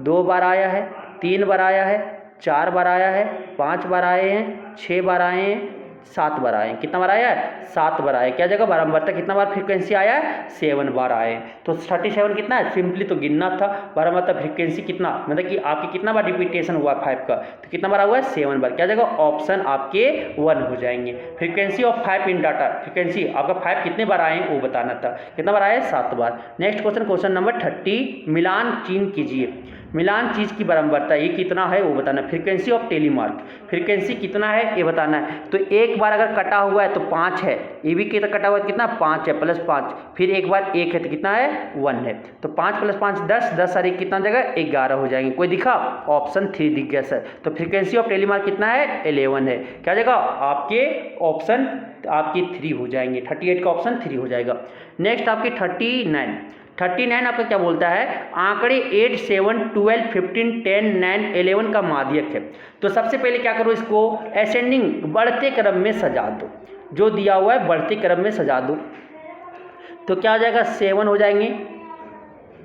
A: 2 बार आया है, 3 बार आया है, 4 बार आया है, 5 बार आए हैं, 6 बार आए हैं, 7 बार आए हैं। कितना बार आया है 7 बार आया। क्या जगह बराबरता कितना बार फ्रीक्वेंसी आया है 7 बार आए हैं। तो 37 कितना है, सिंपली तो गिनना था, बराबरता फ्रीक्वेंसी कितना मतलब कि आपकी कितना बार रिपीटेशन हुआ 5 का, तो कितना बार हुआ है 7 बार। क्या जगह ऑप्शन आपके 1 हो जाएंगे। Frequency of 5 in data, frequency आपका 5 कितने बार आए हैं वो बताना था, कितना बार आया है 7 बार। नेक्स्ट क्वेश्चन, क्वेश्चन नंबर 30 मिलान चिन्ह कीजिए। मिलान चीज की बराबरता ये कितना है वो बताना। फ्रीक्वेंसी ऑफ टेलीमार्क, फ्रीक्वेंसी कितना है ये बताना है। तो एक बार अगर कटा हुआ है तो 5 है, ये भी कितना कटा हुआ है कितना 5 है, प्लस 5, फिर एक बार 1 है तो कितना है 1 है। तो 5 + 5 10, 10 और 1 कितना जगह 11 हो जाएंगे। कोई दिखा? ऑप्शन 3 दिख गया सर। तो फ्रीक्वेंसी ऑफ टेलीमार्क कितना है 11 है। क्या जगह आपके ऑप्शन आपके 3 हो जाएंगे। 38 का ऑप्शन 3 हो जाएगा। नेक्स्ट आपके 39 आपका क्या बोलता है, आंकड़े 8, 7, 12, 15, 10, 9, 11 का माध्यक है। तो सबसे पहले क्या करो, इसको असेंडिंग बढ़ते क्रम में सजा दो, जो दिया हुआ है बढ़ते क्रम में सजा दो। तो क्या हो जाएगा, 7 हो जाएंगे,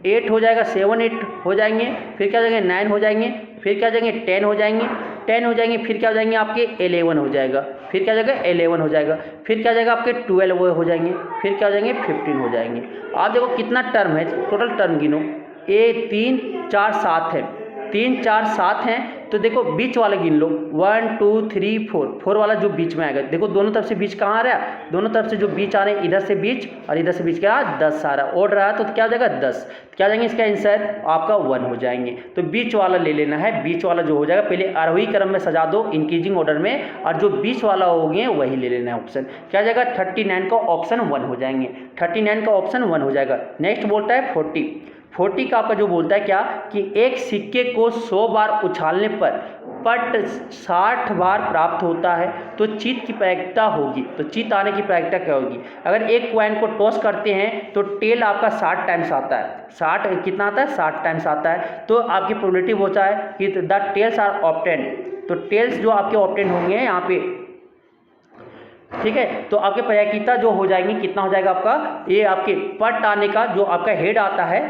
A: 8 हो जाएगा, 7, 8 हो जाएंगे, फिर क्या हो जाएंगे 9 हो जाएंगे, फिर क्या हो जाएंगे 10 हो जाएंगे, 10 हो जाएंगे, फिर क्या हो जाएंगे आपके 11 हो जाएगा, फिर क्या हो जाएगा 11 हो जाएगा, फिर क्या हो जाएगा आपके 12 हो जाएंगे, फिर क्या हो जाएंगे 15 हो जाएंगे। आप देखो कितना टर्म है, टोटल टर्म गिनो, 3, 4, 7 है, 3, 4, 7 हैं। तो देखो बीच वाला गिन लो, 1, 2, 3, 4 वाला जो बीच में आएगा, देखो दोनों तरफ से बीच कहाँ आ रहा है, दोनों तरफ से जो बीच आ रहे हैं, इधर से बीच और इधर से बीच क्या 10 आ रहा है, ओड रहा है, तो क्या हो जाएगा 10, क्या जाएंगे इसका आंसर आपका 1 हो जाएंगे। तो बीच वाला ले लेना है, बीच वाला जो हो जाएगा पहले आरोही क्रम में सजा दो इंक्रीजिंग ऑर्डर में, और जो बीच वाला हो गए वही ले लेना है ऑप्शन। क्या जाएगा 39 का ऑप्शन 1 हो जाएंगे, 39 का ऑप्शन 1 हो जाएगा। नेक्स्ट बोलता है 40 का आपका जो बोलता है क्या कि एक सिक्के को 100 बार उछालने पर पट 60 बार प्राप्त होता है, तो चित की प्रायिकता होगी, तो चित आने की प्रायिकता क्या होगी। अगर एक कॉइन को टॉस करते हैं तो टेल आपका 60 टाइम्स आता है, 60 कितना आता है 60 टाइम्स आता है, तो आपकी प्रोबेबिलिटी होता है कि द टेल्स आर ऑब्टेन, तो टेल्स जो आपके ऑब्टेन होंगे यहाँ पे, ठीक है। तो आपके प्रायिकता जो हो जाएंगी, कितना हो जाएगा आपका, ये आपके पट आने का जो आपका हेड आता है,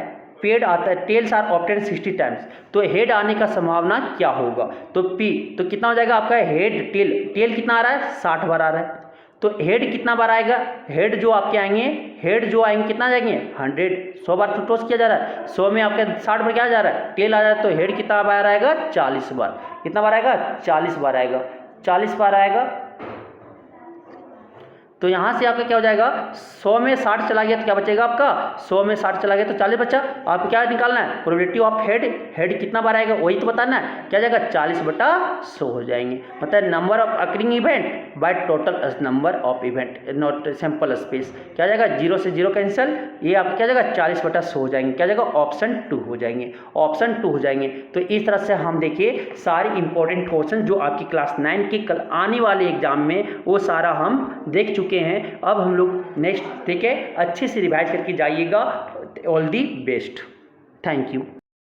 A: पेड आता है, टेल्स आर ऑब्टेन 60 टाइम्स, तो हेड आने का संभावना क्या होगा, तो P, तो कितना हो जाएगा आपका हेड, टेल कितना आ रहा है 60 बार आ रहा है, तो हेड कितना बार आएगा, हेड जो आपके आएंगे, हेड जो आएंगे कितना जाएंगे 100 बार तो टॉस किया जा रहा है, 100 में आपका 60 बार क्या जा रहा है, टेल आ रहा है, तो हेड कितना बार आएगा 40 बार, कितना बार आएगा 40 बार आएगा, 40 बार आएगा। तो यहाँ से आपका क्या हो जाएगा, 100 में 60 चला गया तो क्या बचेगा आपका, 100 में 60 चला गया तो 40 बचा। आपको क्या निकालना है, प्रोबेबिलिटी ऑफ हेड कितना बार आएगा वही तो बताना है, क्या जाएगा 40/100 हो जाएंगे। मतलब number of occurring event by total number of event not sample space, क्या जाएगा 0 से 0 कैंसिल, ये आपका क्या जाएगा 40/100 हो जाएंगे, क्या जाएगा ऑप्शन 2 हो जाएंगे, ऑप्शन 2 हो जाएंगे। तो इस तरह से हम देखिए सारे इंपॉर्टेंट क्वेश्चन जो आपकी क्लास 9 के कल आने वाले एग्जाम में वो सारा हम देख चुके हैं। अब हम लोग नेक्स्ट, ठीक है, अच्छे से रिवाइज करके जाइएगा। All the best, thank you.